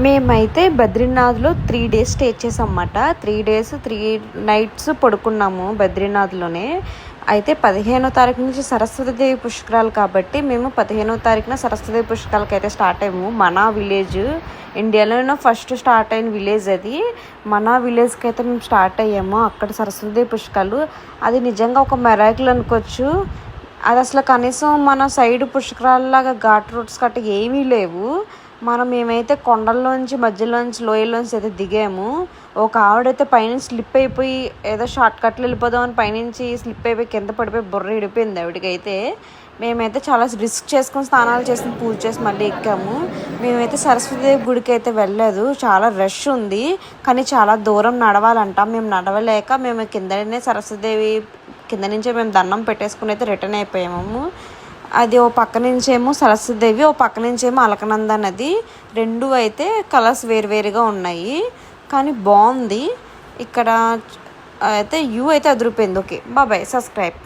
మేమైతే బద్రీనాథ్లో 3 days stay చేసామన్నమాట. 3 days 3 nights పడుకున్నాము బద్రీనాథ్లోనే. అయితే 15వ తారీఖు నుంచి సరస్వతీదేవి పుష్కరాలు కాబట్టి మేము 15వ తారీఖున సరస్వతీదేవి పుష్కరాలకి అయితే స్టార్ట్ అయ్యాము. మనా విలేజ్, ఇండియాలోనే ఫస్ట్ స్టార్ట్ అయిన విలేజ్ అది. మనా విలేజ్కి అయితే మేము స్టార్ట్ అయ్యాము. అక్కడ సరస్వతీదేవి పుష్కరాలు అది నిజంగా ఒక మెరాకిల్ అనుకోవచ్చు. అది అసలు కనీసం మన సైడ్ పుష్కరాలలాగా ఘాట్ రోడ్స్ గట్ట ఏమీ లేవు. మేమైతే కొండల్లోంచి మధ్యలోంచి లోయల్లోంచి అయితే దిగాము. ఒక ఆవిడైతే పైనుంచి స్లిప్ అయిపోయి ఏదో షార్ట్ కట్లు వెళ్ళిపోదామని పైనుంచి స్లిప్ అయిపోయి కింద పడిపోయి బుర్ర ఇడిపోయింది ఆవిడకైతే. మేమైతే చాలా రిస్క్ చేసుకొని స్నానాలు చేసుకుని పూజ చేసి మళ్ళీ ఎక్కాము. మేమైతే సరస్వతీదేవి గుడికి అయితే వెళ్ళలేదు, చాలా రష్ ఉంది. కానీ చాలా దూరం నడవాలంట. మేము నడవలేక మేము కిందనే సరస్వతీదేవి కింద నుంచే మేము దండం పెట్టేసుకుని అయితే రిటర్న్ అయిపోయాము. అది ఓ పక్క నుంచేమో సరస్వతీదేవి, ఓ పక్క నుంచేమో అలకనంద నది. రెండు అయితే కలర్స్ వేరువేరుగా ఉన్నాయి, కానీ బాగుంది. ఇక్కడ అయితే వ్యూ అయితే అదిరిపోయింది. Okay, bye, subscribe.